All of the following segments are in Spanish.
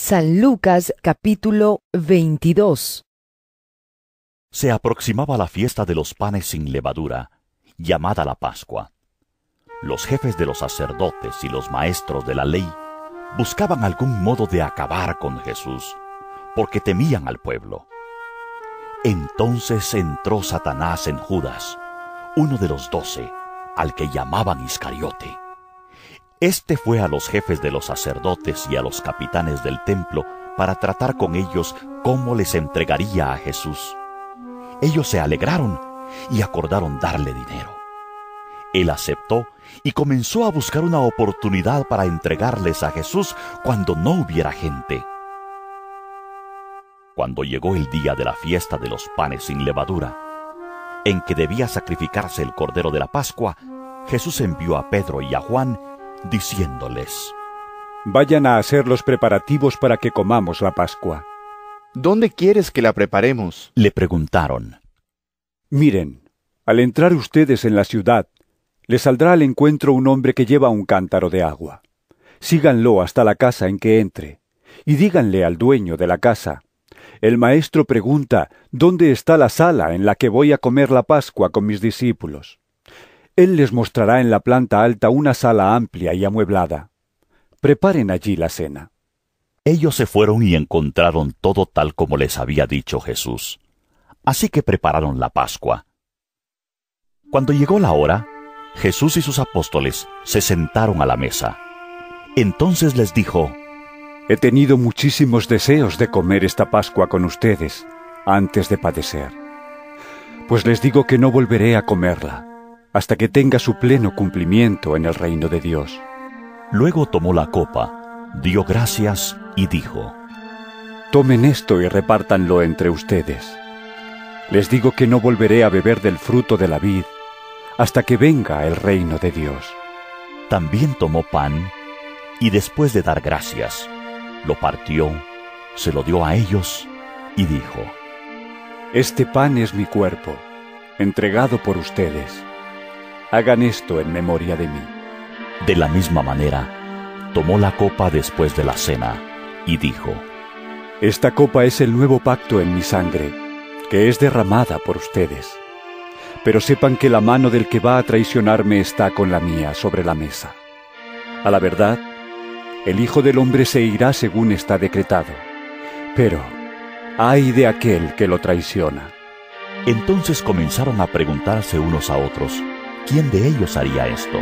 San Lucas capítulo 22. Se aproximaba la fiesta de los panes sin levadura, llamada la Pascua. Los jefes de los sacerdotes y los maestros de la ley buscaban algún modo de acabar con Jesús, porque temían al pueblo. Entonces entró Satanás en Judas, uno de los 12, al que llamaban Iscariote. Este fue a los jefes de los sacerdotes y a los capitanes del templo para tratar con ellos cómo les entregaría a Jesús. Ellos se alegraron y acordaron darle dinero. Él aceptó y comenzó a buscar una oportunidad para entregarles a Jesús cuando no hubiera gente. Cuando llegó el día de la fiesta de los panes sin levadura, en que debía sacrificarse el cordero de la Pascua, Jesús envió a Pedro y a Juan, diciéndoles: Vayan a hacer los preparativos para que comamos la Pascua. ¿Dónde quieres que la preparemos? Le preguntaron. Miren, al entrar ustedes en la ciudad, les saldrá al encuentro un hombre que lleva un cántaro de agua. Síganlo hasta la casa en que entre, y díganle al dueño de la casa: el maestro pregunta, ¿dónde está la sala en la que voy a comer la Pascua con mis discípulos? Él les mostrará en la planta alta una sala amplia y amueblada. Preparen allí la cena. Ellos se fueron y encontraron todo tal como les había dicho Jesús. Así que prepararon la Pascua. Cuando llegó la hora, Jesús y sus apóstoles se sentaron a la mesa. Entonces les dijo: He tenido muchísimos deseos de comer esta Pascua con ustedes antes de padecer. Pues les digo que no volveré a comerla hasta que tenga su pleno cumplimiento en el reino de Dios. Luego tomó la copa, dio gracias y dijo: Tomen esto y repártanlo entre ustedes. Les digo que no volveré a beber del fruto de la vid hasta que venga el reino de Dios. También tomó pan y después de dar gracias, lo partió, se lo dio a ellos y dijo: Este pan es mi cuerpo, entregado por ustedes. Hagan esto en memoria de mí. De la misma manera, tomó la copa después de la cena y dijo: Esta copa es el nuevo pacto en mi sangre, que es derramada por ustedes. Pero sepan que la mano del que va a traicionarme está con la mía sobre la mesa. A la verdad, el Hijo del Hombre se irá según está decretado. Pero ¡ay de aquel que lo traiciona! Entonces comenzaron a preguntarse unos a otros quién de ellos haría esto.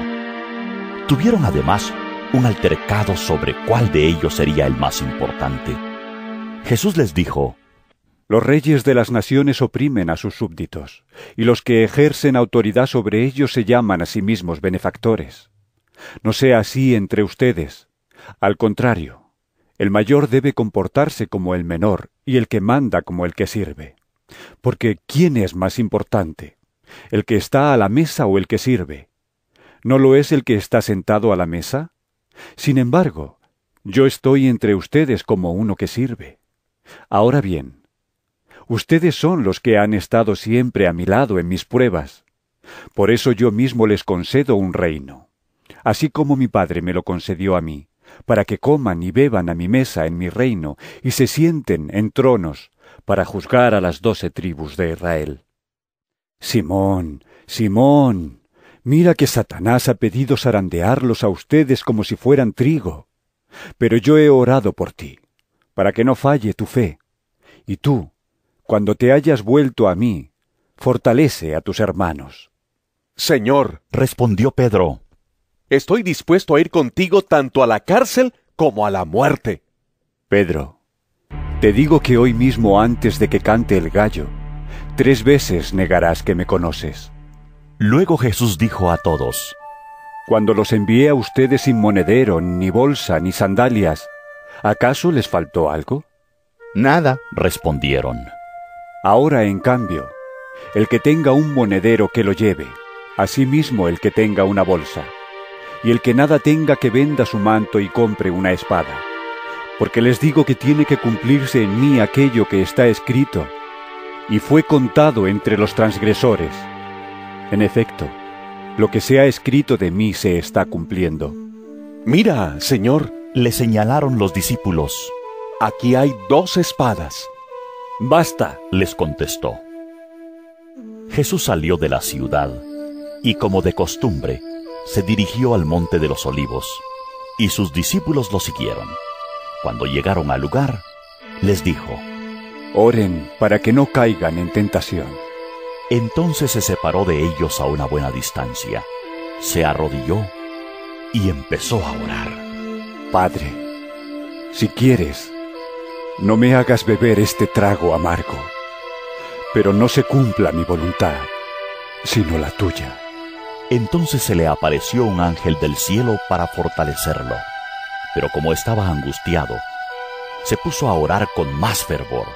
Tuvieron además un altercado sobre cuál de ellos sería el más importante. Jesús les dijo: Los reyes de las naciones oprimen a sus súbditos, y los que ejercen autoridad sobre ellos se llaman a sí mismos benefactores. No sea así entre ustedes. Al contrario, el mayor debe comportarse como el menor, y el que manda como el que sirve. Porque ¿quién es más importante? ¿El que está a la mesa o el que sirve? ¿No lo es el que está sentado a la mesa? Sin embargo, yo estoy entre ustedes como uno que sirve. Ahora bien, ustedes son los que han estado siempre a mi lado en mis pruebas. Por eso yo mismo les concedo un reino, así como mi Padre me lo concedió a mí, para que coman y beban a mi mesa en mi reino y se sienten en tronos para juzgar a las 12 tribus de Israel. Simón, Simón, mira que Satanás ha pedido zarandearlos a ustedes como si fueran trigo. Pero yo he orado por ti, para que no falle tu fe. Y tú, cuando te hayas vuelto a mí, fortalece a tus hermanos. Señor, respondió Pedro, estoy dispuesto a ir contigo tanto a la cárcel como a la muerte. Pedro, te digo que hoy mismo antes de que cante el gallo, 3 veces negarás que me conoces. Luego Jesús dijo a todos: Cuando los envié a ustedes sin monedero, ni bolsa, ni sandalias, ¿acaso les faltó algo? Nada, respondieron. Ahora, en cambio, el que tenga un monedero que lo lleve, asimismo el que tenga una bolsa, y el que nada tenga que venda su manto y compre una espada. Porque les digo que tiene que cumplirse en mí aquello que está escrito, y fue contado entre los transgresores. En efecto, lo que se ha escrito de mí se está cumpliendo. Mira, Señor, le señalaron los discípulos. Aquí hay 2 espadas. Basta. les contestó. Jesús salió de la ciudad y, como de costumbre, se dirigió al monte de los Olivos, y sus discípulos lo siguieron. Cuando llegaron al lugar, les dijo: Oren para que no caigan en tentación. Entonces se separó de ellos a una buena distancia, se arrodilló y empezó a orar. Padre, si quieres, no me hagas beber este trago amargo, pero no se cumpla mi voluntad, sino la tuya. Entonces se le apareció un ángel del cielo para fortalecerlo, pero como estaba angustiado, se puso a orar con más fervor,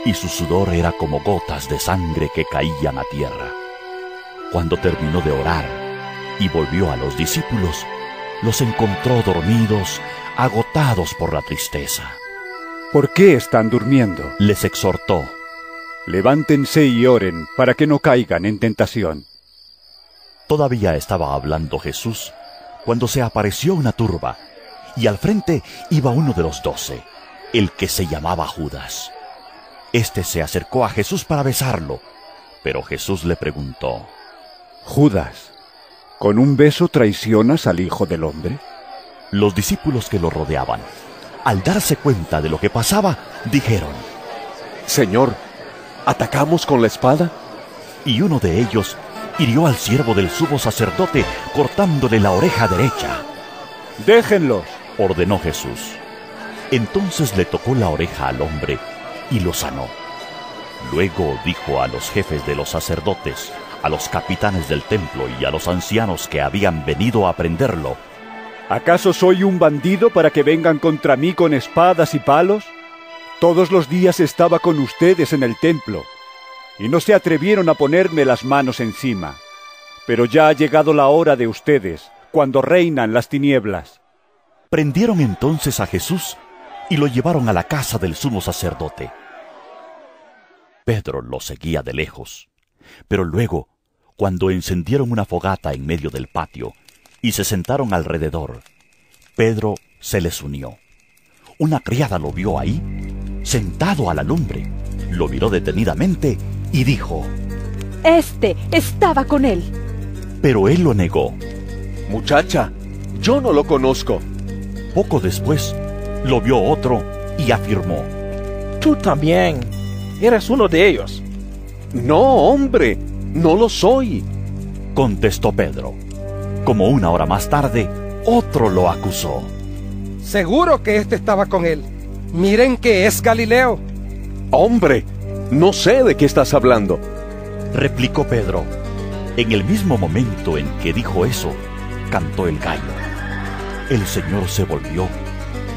y su sudor era como gotas de sangre que caían a tierra. Cuando terminó de orar y volvió a los discípulos, los encontró dormidos, agotados por la tristeza. ¿Por qué están durmiendo? Les exhortó. Levántense y oren para que no caigan en tentación. Todavía estaba hablando Jesús cuando se apareció una turba, y al frente iba uno de los 12, el que se llamaba Judas. Este se acercó a Jesús para besarlo, pero Jesús le preguntó: Judas, ¿con un beso traicionas al Hijo del Hombre? Los discípulos que lo rodeaban, al darse cuenta de lo que pasaba, dijeron: Señor, ¿atacamos con la espada? Y uno de ellos hirió al siervo del sumo sacerdote, cortándole la oreja derecha. ¡Déjenlos!, ordenó Jesús. Entonces le tocó la oreja al hombre y lo sanó. Luego dijo a los jefes de los sacerdotes, a los capitanes del templo y a los ancianos que habían venido a prenderlo: ¿Acaso soy un bandido para que vengan contra mí con espadas y palos? Todos los días estaba con ustedes en el templo, y no se atrevieron a ponerme las manos encima. Pero ya ha llegado la hora de ustedes, cuando reinan las tinieblas. Prendieron entonces a Jesús y lo llevaron a la casa del sumo sacerdote. Pedro lo seguía de lejos, pero luego, cuando encendieron una fogata en medio del patio y se sentaron alrededor, Pedro se les unió. Una criada lo vio ahí, sentado a la lumbre, lo miró detenidamente y dijo: Este estaba con él. Pero él lo negó. Muchacha, yo no lo conozco. Poco después, lo vio otro y afirmó: Tú también eres uno de ellos. No, hombre, no lo soy. Contestó Pedro. Como una hora más tarde, otro lo acusó. Seguro que este estaba con él. Miren que es Galileo. Hombre, no sé de qué estás hablando. Replicó Pedro. En el mismo momento en que dijo eso, cantó el gallo. El Señor se volvió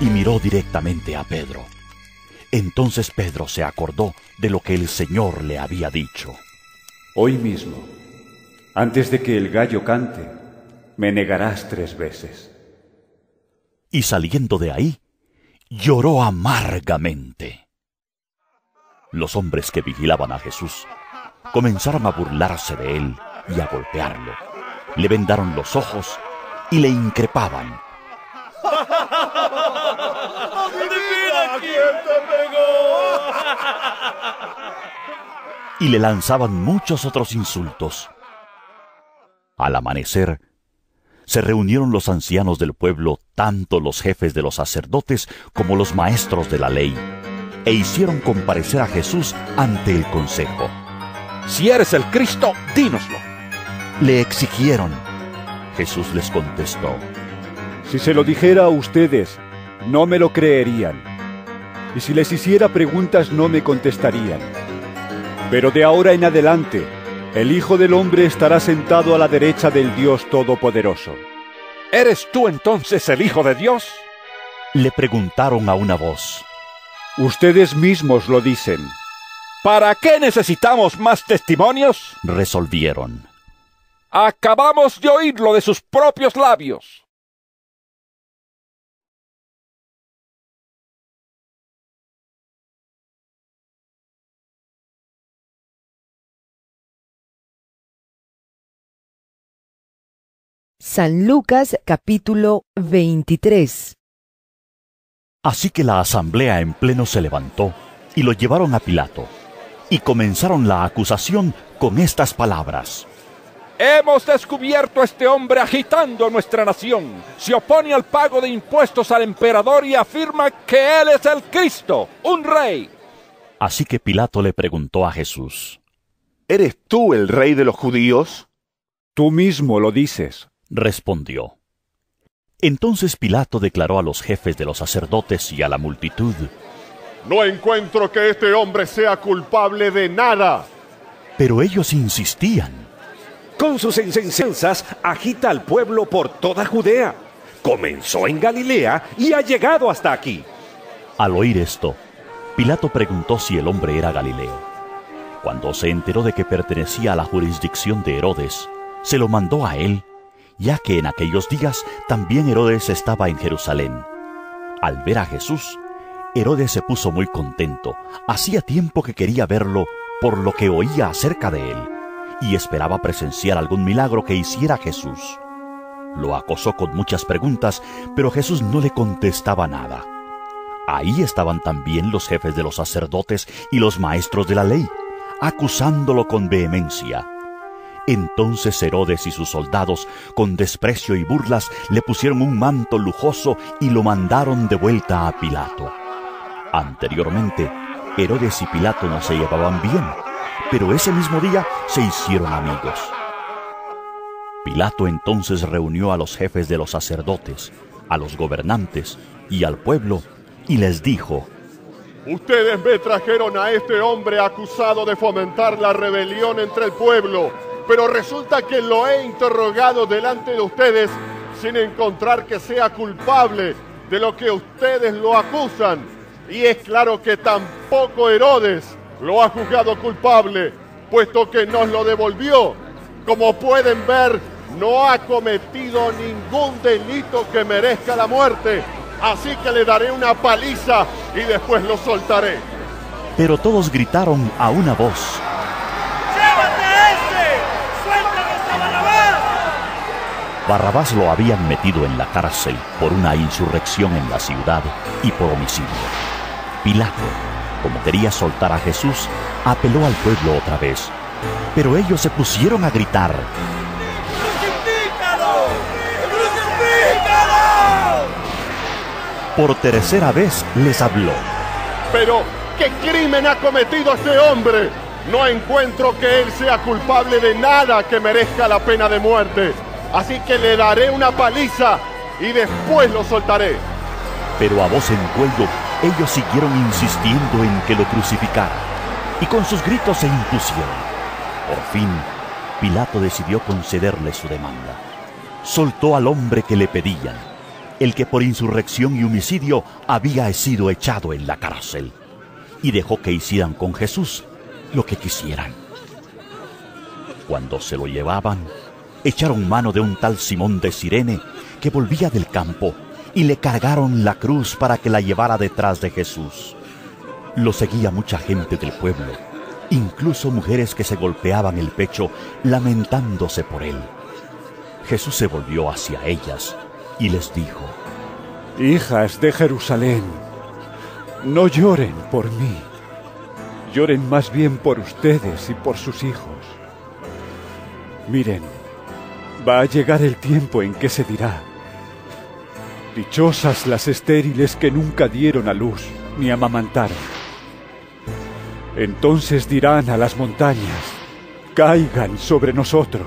y miró directamente a Pedro. Entonces Pedro se acordó de lo que el Señor le había dicho. Hoy mismo, antes de que el gallo cante, me negarás 3 veces. Y saliendo de ahí, lloró amargamente. Los hombres que vigilaban a Jesús comenzaron a burlarse de él y a golpearlo. Le vendaron los ojos y le increpaban. ¡Adivina quién te pegó! Y le lanzaban muchos otros insultos. Al amanecer, se reunieron los ancianos del pueblo, tanto los jefes de los sacerdotes como los maestros de la ley, e hicieron comparecer a Jesús ante el consejo. Si eres el Cristo, dínoslo. Le exigieron. Jesús les contestó: Si se lo dijera a ustedes, no me lo creerían. Y si les hiciera preguntas, no me contestarían. Pero de ahora en adelante, el Hijo del Hombre estará sentado a la derecha del Dios Todopoderoso. ¿Eres tú entonces el Hijo de Dios? Le preguntaron a una voz. Ustedes mismos lo dicen. ¿Para qué necesitamos más testimonios? Resolvieron. Acabamos de oírlo de sus propios labios. San Lucas capítulo 23. Así que la asamblea en pleno se levantó y lo llevaron a Pilato, y comenzaron la acusación con estas palabras: Hemos descubierto a este hombre agitando a nuestra nación. Se opone al pago de impuestos al emperador y afirma que él es el Cristo, un rey. Así que Pilato le preguntó a Jesús: ¿Eres tú el rey de los judíos? Tú mismo lo dices, respondió. Entonces Pilato declaró a los jefes de los sacerdotes y a la multitud: No encuentro que este hombre sea culpable de nada. Pero ellos insistían: Con sus enseñanzas agita al pueblo por toda Judea. Comenzó en Galilea y ha llegado hasta aquí. Al oír esto, Pilato preguntó si el hombre era Galileo. Cuando se enteró de que pertenecía a la jurisdicción de Herodes, se lo mandó a él, ya que en aquellos días también Herodes estaba en Jerusalén. Al ver a Jesús, Herodes se puso muy contento. Hacía tiempo que quería verlo por lo que oía acerca de él, y esperaba presenciar algún milagro que hiciera Jesús. Lo acosó con muchas preguntas, pero Jesús no le contestaba nada. Ahí estaban también los jefes de los sacerdotes y los maestros de la ley, acusándolo con vehemencia. Entonces Herodes y sus soldados, con desprecio y burlas, le pusieron un manto lujoso y lo mandaron de vuelta a Pilato. Anteriormente, Herodes y Pilato no se llevaban bien, pero ese mismo día se hicieron amigos. Pilato entonces reunió a los jefes de los sacerdotes, a los gobernantes y al pueblo, y les dijo: Ustedes me trajeron a este hombre acusado de fomentar la rebelión entre el pueblo, pero resulta que lo he interrogado delante de ustedes sin encontrar que sea culpable de lo que ustedes lo acusan. Y es claro que tampoco Herodes lo ha juzgado culpable, puesto que nos lo devolvió. Como pueden ver, no ha cometido ningún delito que merezca la muerte. Así que le daré una paliza y después lo soltaré. Pero todos gritaron a una voz: ¡Llévate a ese! ¡Suéltanos a Barrabás! Barrabás lo habían metido en la cárcel por una insurrección en la ciudad y por homicidio. Pilato, como quería soltar a Jesús, apeló al pueblo otra vez, pero ellos se pusieron a gritar: ¡Crucifícalo! ¡Crucifícalo! Por tercera vez les habló: Pero, ¿qué crimen ha cometido este hombre? No encuentro que él sea culpable de nada que merezca la pena de muerte. Así que le daré una paliza y después lo soltaré. Pero a voz en cuello, ellos siguieron insistiendo en que lo crucificara, y con sus gritos se impusieron. Por fin, Pilato decidió concederle su demanda. Soltó al hombre que le pedían, el que por insurrección y homicidio había sido echado en la cárcel, y dejó que hicieran con Jesús lo que quisieran. Cuando se lo llevaban, echaron mano de un tal Simón de Cirene que volvía del campo, y le cargaron la cruz para que la llevara detrás de Jesús. Lo seguía mucha gente del pueblo, incluso mujeres que se golpeaban el pecho lamentándose por él. Jesús se volvió hacia ellas y les dijo: Hijas de Jerusalén, no lloren por mí, lloren más bien por ustedes y por sus hijos. Miren, va a llegar el tiempo en que se dirá: dichosas las estériles que nunca dieron a luz ni amamantaron. Entonces dirán a las montañas: caigan sobre nosotros,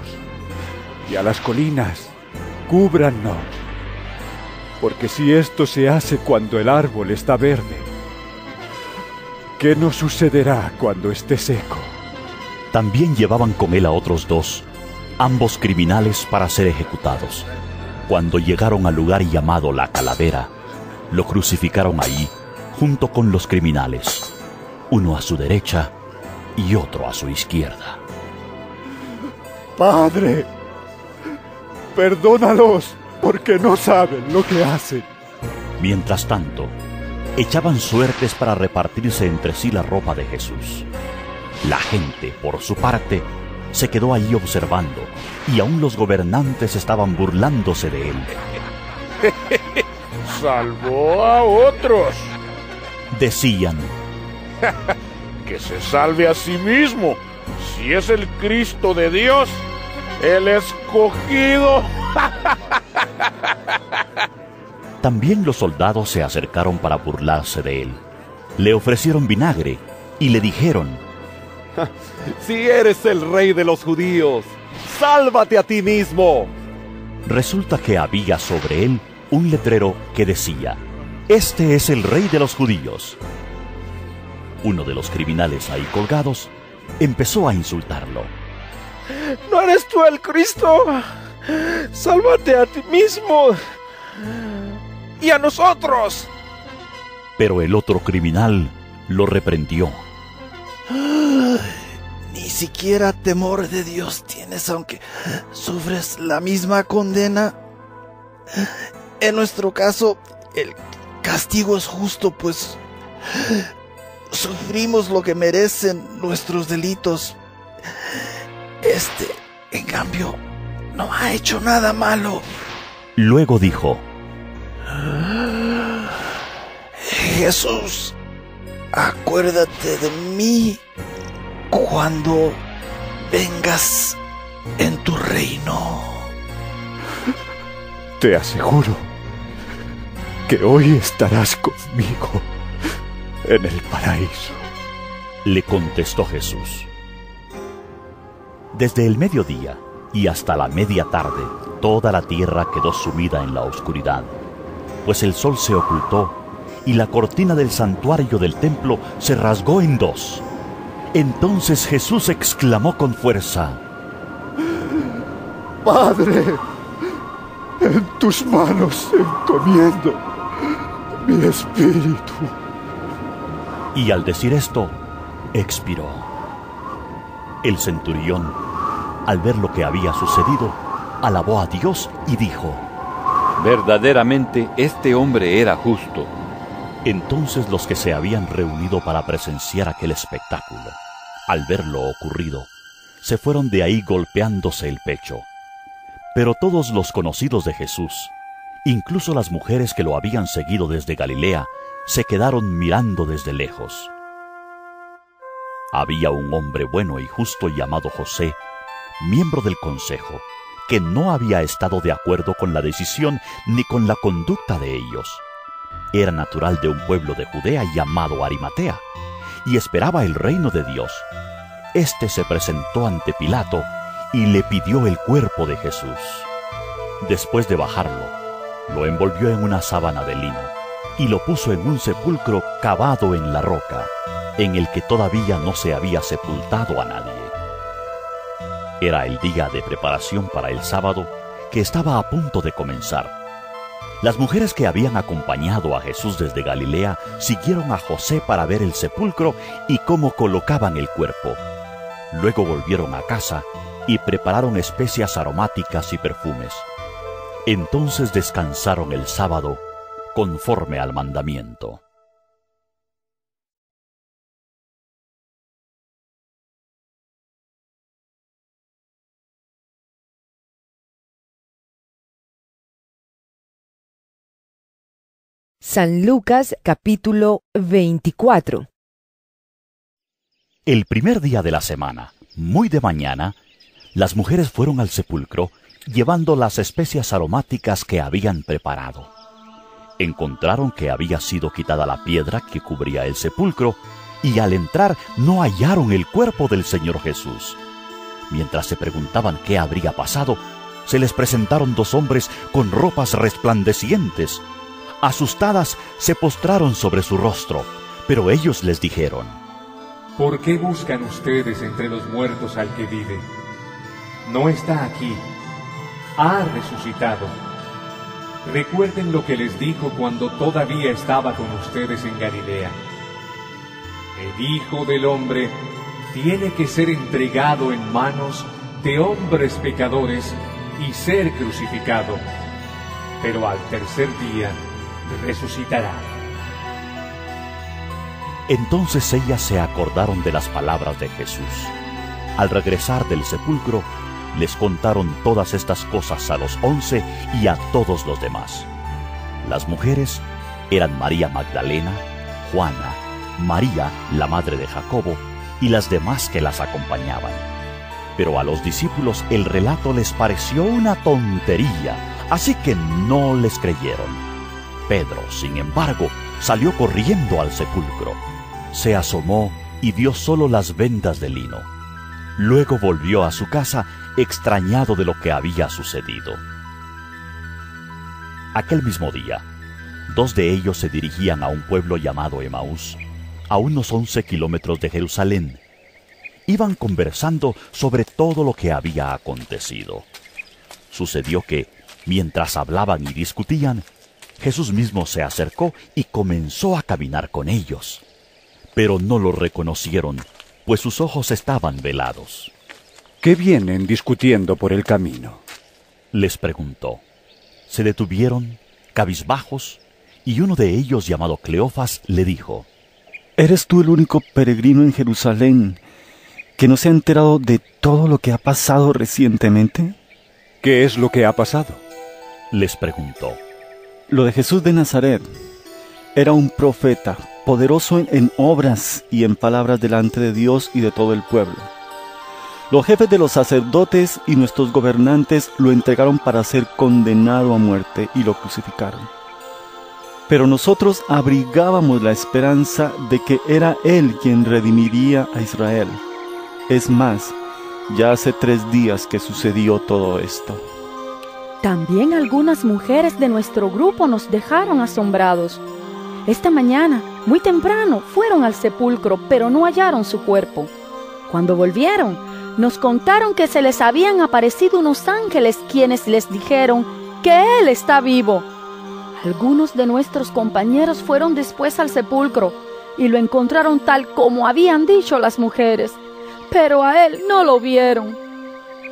y a las colinas: cúbrannos. Porque si esto se hace cuando el árbol está verde, ¿qué nos sucederá cuando esté seco? También llevaban con él a otros dos, ambos criminales, para ser ejecutados. Cuando llegaron al lugar llamado La Calavera, lo crucificaron ahí, junto con los criminales, uno a su derecha y otro a su izquierda. Padre, perdónalos, porque no saben lo que hacen. Mientras tanto, echaban suertes para repartirse entre sí la ropa de Jesús. La gente, por su parte, se quedó allí observando, y aún los gobernantes estaban burlándose de él. salvó a otros. Decían: que se salve a sí mismo, si es el Cristo de Dios, el escogido. También los soldados se acercaron para burlarse de él. Le ofrecieron vinagre y le dijeron: si eres el rey de los judíos, sálvate a ti mismo. Resulta que había sobre él un letrero que decía: este es el rey de los judíos. Uno de los criminales ahí colgados empezó a insultarlo. ¿No eres tú el Cristo? Sálvate a ti mismo y a nosotros. Pero el otro criminal lo reprendió. Ni siquiera temor de Dios tienes, aunque sufres la misma condena. En nuestro caso, el castigo es justo, pues sufrimos lo que merecen nuestros delitos. En cambio, no ha hecho nada malo. Luego dijo: Jesús, acuérdate de mí cuando vengas en tu reino. Te aseguro que hoy estarás conmigo en el paraíso. Le contestó Jesús. Desde el mediodía y hasta la media tarde, toda la tierra quedó sumida en la oscuridad, pues el sol se ocultó y la cortina del santuario del templo se rasgó en dos. Entonces Jesús exclamó con fuerza: Padre, en tus manos encomiendo mi espíritu. Y al decir esto, expiró. El centurión, al ver lo que había sucedido, alabó a Dios y dijo: verdaderamente este hombre era justo. Entonces los que se habían reunido para presenciar aquel espectáculo, al ver lo ocurrido, se fueron de ahí golpeándose el pecho. Pero todos los conocidos de Jesús, incluso las mujeres que lo habían seguido desde Galilea, se quedaron mirando desde lejos. Había un hombre bueno y justo llamado José, miembro del consejo, que no había estado de acuerdo con la decisión ni con la conducta de ellos. Era natural de un pueblo de Judea llamado Arimatea, y esperaba el reino de Dios. Este se presentó ante Pilato y le pidió el cuerpo de Jesús. Después de bajarlo, lo envolvió en una sábana de lino y lo puso en un sepulcro cavado en la roca, en el que todavía no se había sepultado a nadie. Era el día de preparación para el sábado, que estaba a punto de comenzar. Las mujeres que habían acompañado a Jesús desde Galilea siguieron a José para ver el sepulcro y cómo colocaban el cuerpo. Luego volvieron a casa y prepararon especias aromáticas y perfumes. Entonces descansaron el sábado conforme al mandamiento. San Lucas capítulo 24. El primer día de la semana, muy de mañana, las mujeres fueron al sepulcro llevando las especias aromáticas que habían preparado. Encontraron que había sido quitada la piedra que cubría el sepulcro y al entrar no hallaron el cuerpo del Señor Jesús. Mientras se preguntaban qué habría pasado, se les presentaron dos hombres con ropas resplandecientes. Asustadas, se postraron sobre su rostro, pero ellos les dijeron: ¿por qué buscan ustedes entre los muertos al que vive? No está aquí, ha resucitado. Recuerden lo que les dijo cuando todavía estaba con ustedes en Galilea. El Hijo del Hombre tiene que ser entregado en manos de hombres pecadores y ser crucificado, pero al tercer día resucitará. Entonces ellas se acordaron de las palabras de Jesús. Al regresar del sepulcro, les contaron todas estas cosas a los 11 y a todos los demás. Las mujeres eran María Magdalena, Juana, María, la madre de Jacobo, y las demás que las acompañaban. Pero a los discípulos el relato les pareció una tontería, así que no les creyeron. Pedro, sin embargo, salió corriendo al sepulcro. Se asomó y vio solo las vendas de lino. Luego volvió a su casa extrañado de lo que había sucedido. Aquel mismo día, 2 de ellos se dirigían a un pueblo llamado Emaús, a unos 11 kilómetros de Jerusalén. Iban conversando sobre todo lo que había acontecido. Sucedió que, mientras hablaban y discutían, Jesús mismo se acercó y comenzó a caminar con ellos. Pero no lo reconocieron, pues sus ojos estaban velados. ¿Qué vienen discutiendo por el camino?, les preguntó. Se detuvieron, cabizbajos, y uno de ellos, llamado Cleofas, le dijo: ¿Eres tú el único peregrino en Jerusalén que no se ha enterado de todo lo que ha pasado recientemente? ¿Qué es lo que ha pasado?, les preguntó. Lo de Jesús de Nazaret. Era un profeta, poderoso en obras y en palabras delante de Dios y de todo el pueblo. Los jefes de los sacerdotes y nuestros gobernantes lo entregaron para ser condenado a muerte y lo crucificaron. Pero nosotros abrigábamos la esperanza de que era Él quien redimiría a Israel. Es más, ya hace 3 días que sucedió todo esto. También algunas mujeres de nuestro grupo nos dejaron asombrados. Esta mañana, muy temprano, fueron al sepulcro, pero no hallaron su cuerpo. Cuando volvieron, nos contaron que se les habían aparecido unos ángeles quienes les dijeron que Él está vivo. Algunos de nuestros compañeros fueron después al sepulcro y lo encontraron tal como habían dicho las mujeres, pero a Él no lo vieron.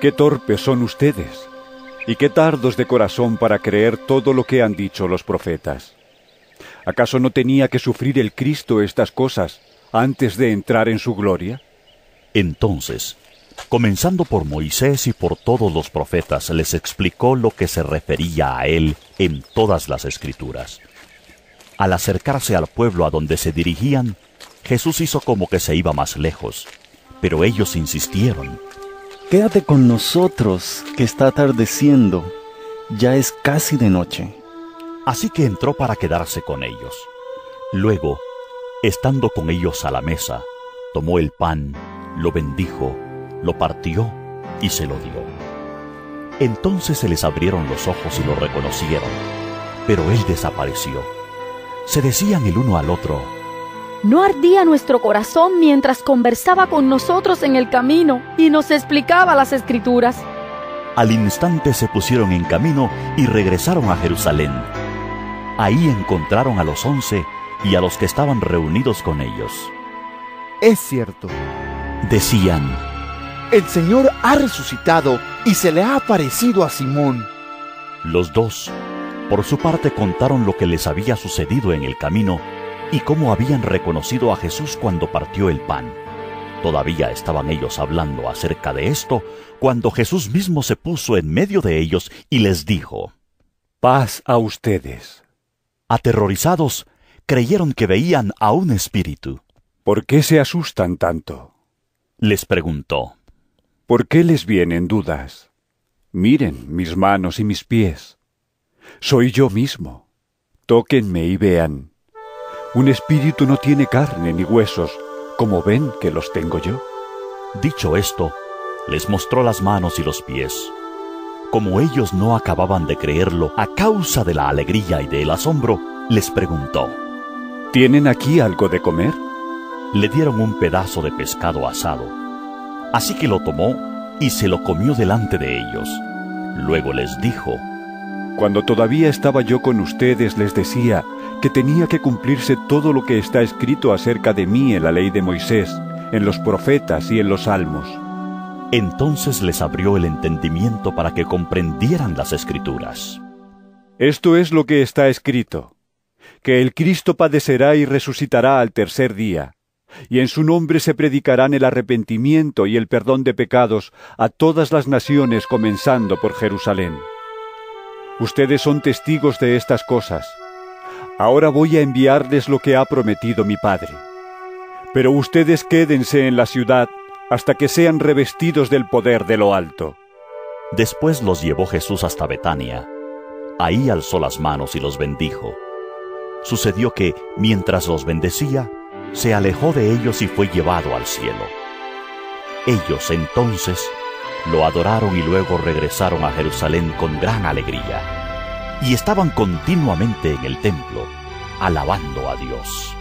¡Qué torpes son ustedes! ¿Y qué tardos de corazón para creer todo lo que han dicho los profetas? ¿Acaso no tenía que sufrir el Cristo estas cosas antes de entrar en su gloria? Entonces, comenzando por Moisés y por todos los profetas, les explicó lo que se refería a él en todas las Escrituras. Al acercarse al pueblo a donde se dirigían, Jesús hizo como que se iba más lejos, pero ellos insistieron. Quédate con nosotros, que está atardeciendo. Ya es casi de noche. Así que entró para quedarse con ellos. Luego, estando con ellos a la mesa, tomó el pan, lo bendijo, lo partió y se lo dio. Entonces se les abrieron los ojos y lo reconocieron, pero él desapareció. Se decían el uno al otro: ¿no ardía nuestro corazón mientras conversaba con nosotros en el camino y nos explicaba las Escrituras? Al instante se pusieron en camino y regresaron a Jerusalén. Ahí encontraron a los 11 y a los que estaban reunidos con ellos. Es cierto, decían, el Señor ha resucitado y se le ha aparecido a Simón. Los 2, por su parte, contaron lo que les había sucedido en el camino y cómo habían reconocido a Jesús cuando partió el pan. Todavía estaban ellos hablando acerca de esto, cuando Jesús mismo se puso en medio de ellos y les dijo: paz a ustedes. Aterrorizados, creyeron que veían a un espíritu. ¿Por qué se asustan tanto?, les preguntó. ¿Por qué les vienen dudas? Miren mis manos y mis pies. Soy yo mismo. Tóquenme y vean. Un espíritu no tiene carne ni huesos, como ven que los tengo yo. Dicho esto, les mostró las manos y los pies. Como ellos no acababan de creerlo a causa de la alegría y del asombro, les preguntó: ¿tienen aquí algo de comer? Le dieron un pedazo de pescado asado. Así que lo tomó y se lo comió delante de ellos. Luego les dijo: cuando todavía estaba yo con ustedes les decía que tenía que cumplirse todo lo que está escrito acerca de mí en la ley de Moisés, en los profetas y en los salmos. Entonces les abrió el entendimiento para que comprendieran las Escrituras. Esto es lo que está escrito: que el Cristo padecerá y resucitará al tercer día, y en su nombre se predicarán el arrepentimiento y el perdón de pecados a todas las naciones, comenzando por Jerusalén. Ustedes son testigos de estas cosas. Ahora voy a enviarles lo que ha prometido mi Padre. Pero ustedes quédense en la ciudad hasta que sean revestidos del poder de lo alto. Después los llevó Jesús hasta Betania. Ahí alzó las manos y los bendijo. Sucedió que, mientras los bendecía, se alejó de ellos y fue llevado al cielo. Ellos entonces lo adoraron y luego regresaron a Jerusalén con gran alegría. Y estaban continuamente en el templo, alabando a Dios.